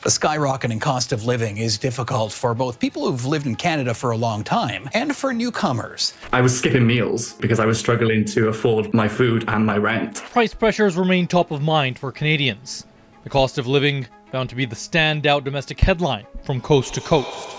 The skyrocketing cost of living is difficult for both people who've lived in Canada for a long time and for newcomers. I was skipping meals because I was struggling to afford my food and my rent. Price pressures remain top of mind for Canadians. The cost of living found to be the standout domestic headline from coast to coast.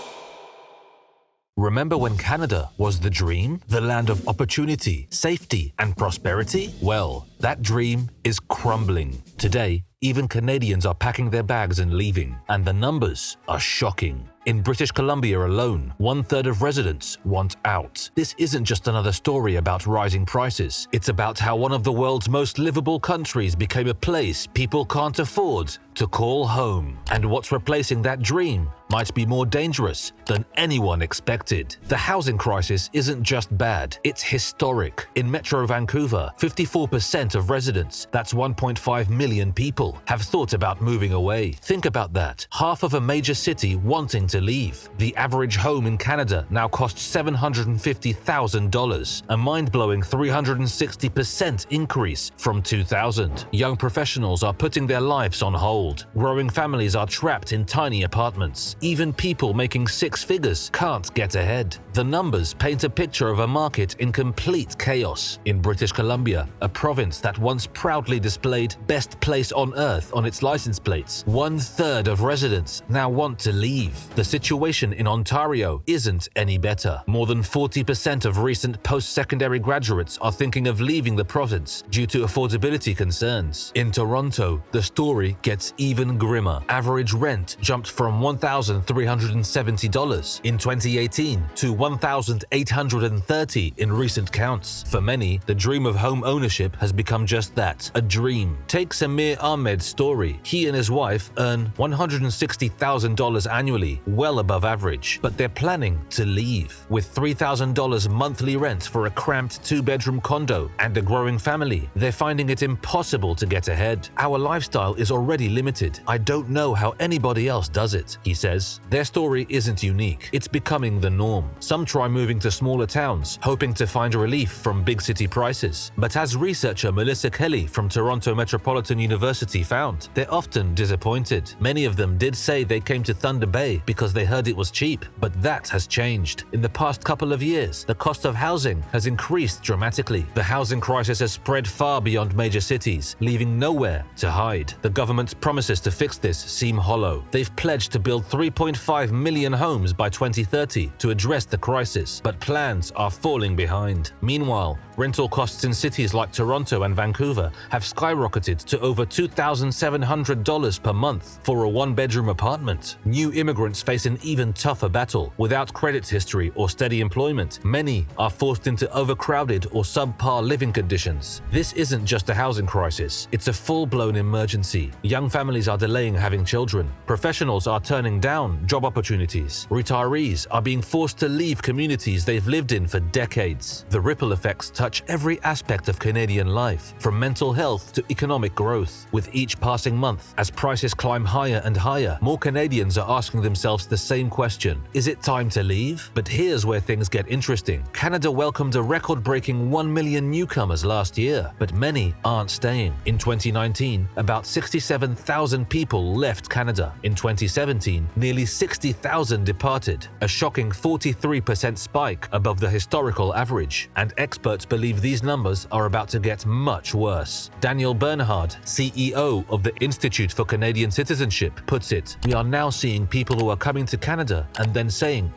Remember when Canada was the dream? The land of opportunity, safety, and prosperity? Well, that dream is crumbling. Today, even Canadians are packing their bags and leaving, and the numbers are shocking. In British Columbia alone, 1/3 of residents want out. This isn't just another story about rising prices. It's about how one of the world's most livable countries became a place people can't afford to call home. And what's replacing that dream might be more dangerous than anyone expected. The housing crisis isn't just bad, it's historic. In Metro Vancouver, 54% of residents, that's 1.5 million people, have thought about moving away. Think about that. Half of a major city wanting to leave. The average home in Canada now costs $750,000, a mind-blowing 360% increase from 2000. Young professionals are putting their lives on hold. Growing families are trapped in tiny apartments. Even people making six figures can't get ahead. The numbers paint a picture of a market in complete chaos. In British Columbia, a province that once proudly displayed best place on earth on its license plates, 1/3 of residents now want to leave. The situation in Ontario isn't any better. More than 40% of recent post-secondary graduates are thinking of leaving the province due to affordability concerns. In Toronto, the story gets even grimmer. Average rent jumped from $1,370 in 2018 to $1,830 in recent counts. For many, the dream of home ownership has become just that, a dream. Take Samir Ahmed's story. He and his wife earn $160,000 annually, well above average, but they're planning to leave. With $3,000 monthly rent for a cramped two-bedroom condo and a growing family, they're finding it impossible to get ahead. Our lifestyle is already limited. I don't know how anybody else does it, he says. Their story isn't unique. It's becoming the norm. Some try moving to smaller towns, hoping to find relief from big city prices. But as researcher Melissa Kelly from Toronto Metropolitan University found, they're often disappointed. Many of them did say they came to Thunder Bay because they heard it was cheap, but that has changed. In the past couple of years, the cost of housing has increased dramatically. The housing crisis has spread far beyond major cities, leaving nowhere to hide. The government's promises to fix this seem hollow. They've pledged to build 3.5 million homes by 2030 to address the crisis, but plans are falling behind. Meanwhile, rental costs in cities like Toronto and Vancouver have skyrocketed to over $2,700 per month for a one-bedroom apartment. New immigrants face an even tougher battle. Without credit history or steady employment, many are forced into overcrowded or subpar living conditions. This isn't just a housing crisis, it's a full-blown emergency. Young families are delaying having children. Professionals are turning down job opportunities. Retirees are being forced to leave communities they've lived in for decades. The ripple effects touch every aspect of Canadian life, from mental health to economic growth. With each passing month, as prices climb higher and higher, more Canadians are asking themselves the same question: is it time to leave? But here's where things get interesting. Canada welcomed a record-breaking 1 million newcomers last year, but many aren't staying. In 2019, about 67,000 people left Canada. In 2017, nearly 60,000 departed, a shocking 43% spike above the historical average. And experts believe these numbers are about to get much worse. Daniel Bernhard, CEO of the Institute for Canadian Citizenship, puts it, "We are now seeing people who are coming to Canada and then saying,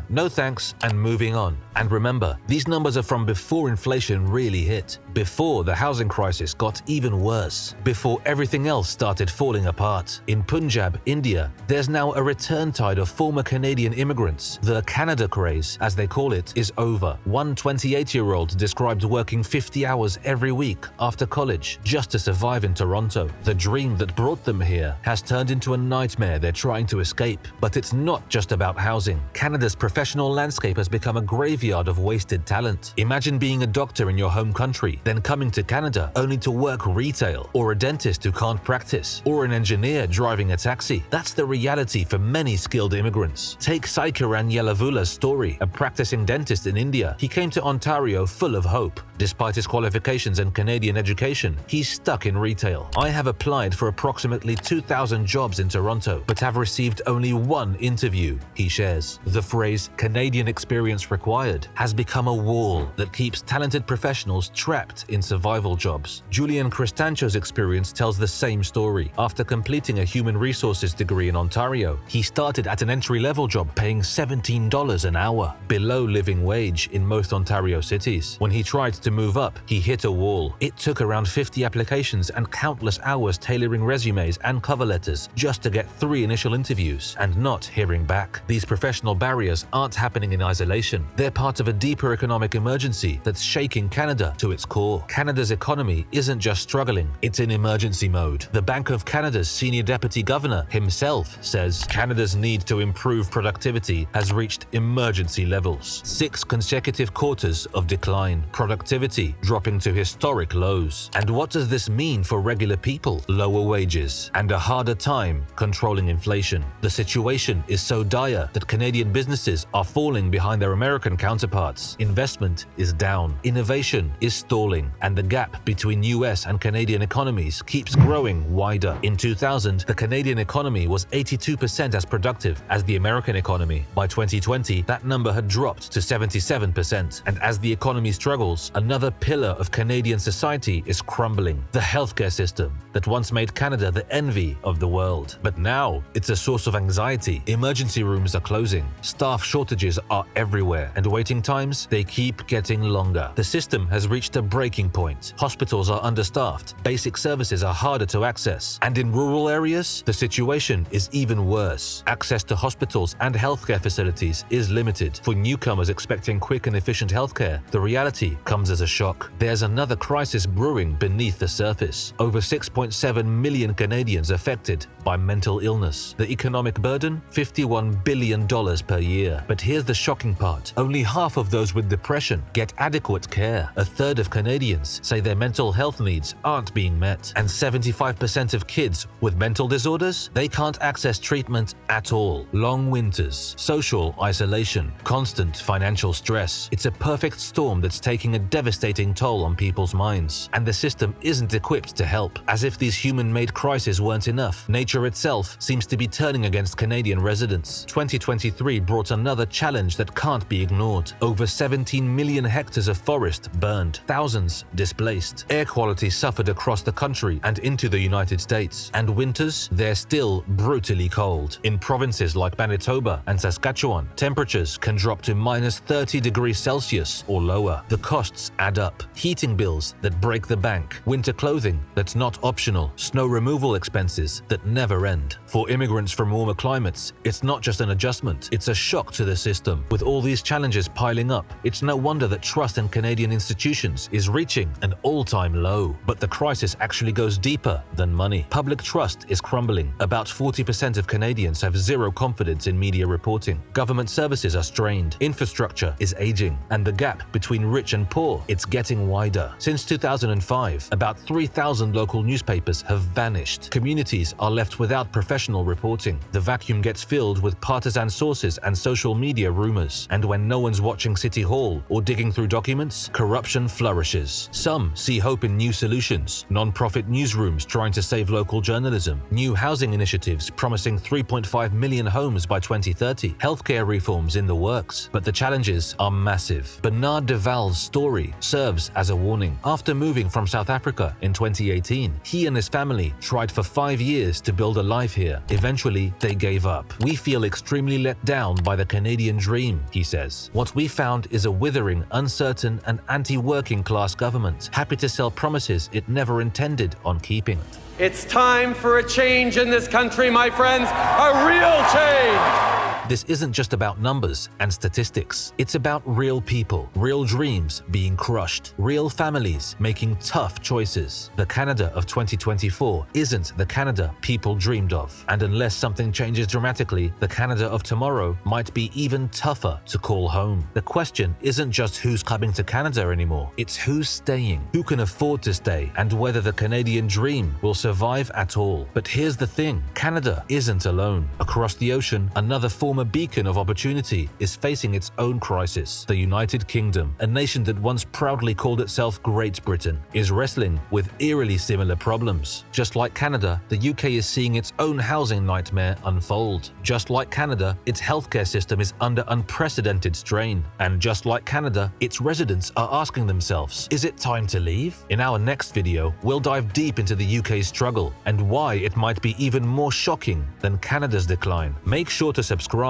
no thanks, and moving on." And remember, these numbers are from before inflation really hit, before the housing crisis got even worse, before everything else started falling apart. In Punjab, India, there's now a return tide of former Canadian immigrants. The Canada craze, as they call it, is over. One 28-year-old described working 50 hours every week after college just to survive in Toronto. The dream that brought them here has turned into a nightmare they're trying to escape. But it's not just about housing. Canada's professional landscape has become a graveyard of wasted talent. Imagine being a doctor in your home country, then coming to Canada only to work retail, or a dentist who can't practice, or an engineer driving a taxi. That's the reality for many skilled immigrants. Take Saikaran Yelavula's story, a practicing dentist in India. He came to Ontario full of hope. Despite his qualifications and Canadian education, he's stuck in retail. "I have have applied for approximately 2,000 jobs in Toronto, but have received only one interview, he shares. The phrase Canadian experience required has become a wall that keeps talented professionals trapped in survival jobs. Julian Cristancho's experience tells the same story. After completing a human resources degree in Ontario, he started at an entry-level job paying $17 an hour, below living wage in most Ontario cities. When he tried to move up, he hit a wall. It took around 50 applications and countless hours tailoring resumes and cover letters just to get 3 initial interviews and not hearing back. These professional barriers aren't happening in isolation. They're part of a deeper economic emergency that's shaking Canada to its core. Canada's economy isn't just struggling, it's in emergency mode. The Bank of Canada's senior deputy governor himself says Canada's need to improve productivity has reached emergency levels. 6 consecutive quarters of decline, productivity dropping to historic lows. And what does this mean for regular people? Lower wages and a harder time controlling inflation. The situation is so dire that Canadian businesses are falling behind their American counterparts. Investment is down, innovation is stalling, and the gap between US and Canadian economies keeps growing wider. In 2000, the Canadian economy was 82% as productive as the American economy. By 2020, that number had dropped to 77%. And as the economy struggles, another pillar of Canadian society is crumbling: the healthcare system that once made Canada the envy of the world. But now, it's a source of anxiety. Emergency rooms are closing, staff shortages are everywhere, and waiting times, they keep getting longer. The system has reached a breaking point. Hospitals are understaffed, basic services are harder to access, and in rural areas, the situation is even worse. Access to hospitals and healthcare facilities is limited. For newcomers expecting quick and efficient healthcare, the reality comes as a shock. There's another crisis brewing beneath the surface. Over 6.7 million Canadians affected by mental illness. The economic burden? $51 billion per year. But here's the shocking part. Only half of those with depression get adequate care. A third of Canadians say their mental health needs aren't being met. And 75% of kids with mental disorders, they can't access treatment at all. Long winters, social isolation, constant financial stress. It's a perfect storm that's taking a devastating toll on people's minds. And the system isn't equipped to help. As if these human-made crises weren't enough, nature itself seems to be turning against Canadian residents. 2023 brought another challenge that can't be ignored. Over 17 million hectares of forest burned, thousands displaced. Air quality suffered across the country and into the United States. And winters, they're still brutally cold. In provinces like Manitoba and Saskatchewan, temperatures can drop to minus 30 degrees Celsius or lower. The costs add up. Heating bills that break the bank, winter clothing that's not optional, snow removal expenses that never end. For immigrants from warmer climates, it's not just an adjustment, it's a shock to the system. With all these challenges piling up, it's no wonder that trust in Canadian institutions is reaching an all-time low. But the crisis actually goes deeper than money. Public trust is crumbling. About 40% of Canadians have zero confidence in media reporting. Government services are strained. Infrastructure is aging. And the gap between rich and poor, it's getting wider. Since 2005, about 3,000 local newspapers have vanished. Communities are left without professional reporting. The vacuum gets filled with partisan sources and social media rumors. And when no one's watching City Hall or digging through documents, corruption flourishes. Some see hope in new solutions. Non-profit newsrooms trying to save local journalism. New housing initiatives promising 3.5 million homes by 2030. Healthcare reforms in the works. But the challenges are massive. Bernard Duval's story serves as a warning. After moving from South Africa in 2018, he and his family tried for 5 years to build a life here. Eventually, they gave up. "We feel extremely let down by the Canadian dream," he says. "What we found is a withering, uncertain, and anti-working class government, happy to sell promises it never intended on keeping." It's time for a change in this country, my friends, a real change! This isn't just about numbers and statistics. It's about real people, real dreams being crushed, real families making tough choices. The Canada of 2024 isn't the Canada people dreamed of. And unless something changes dramatically, the Canada of tomorrow might be even tougher to call home. The question isn't just who's coming to Canada anymore. It's who's staying, who can afford to stay, and whether the Canadian dream will survive at all. But here's the thing, Canada isn't alone. Across the ocean, another 4 former beacon of opportunity, is facing its own crisis. The United Kingdom, a nation that once proudly called itself Great Britain, is wrestling with eerily similar problems. Just like Canada, the UK is seeing its own housing nightmare unfold. Just like Canada, its healthcare system is under unprecedented strain. And just like Canada, its residents are asking themselves, is it time to leave? In our next video, we'll dive deep into the UK's struggle and why it might be even more shocking than Canada's decline. Make sure to subscribe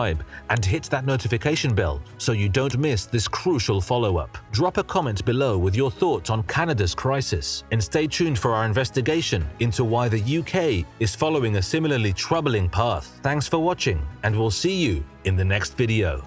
and hit that notification bell so you don't miss this crucial follow-up. Drop a comment below with your thoughts on Canada's crisis, and stay tuned for our investigation into why the UK is following a similarly troubling path. Thanks for watching, and we'll see you in the next video.